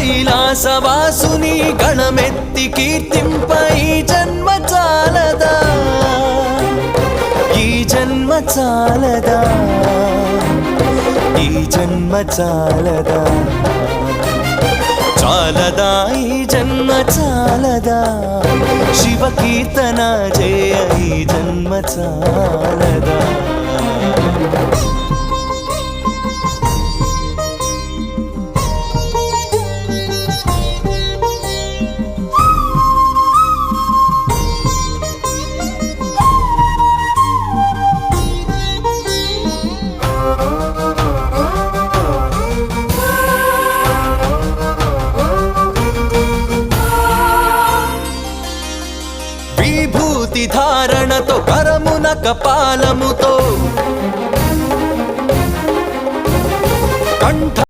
కైలాసవాసుని గణమెత్తి కీర్తింప ఈ జన్మ చాలదా, ఈ జన్మ చాలదా, ఈ జన్మ చాలదా, చాలదా ఈ జన్మ చాలదా, శివ కీర్తన జయ ఈ జన్మ చాలదా. విభూతి ధారణతో కరమున కపాలముతో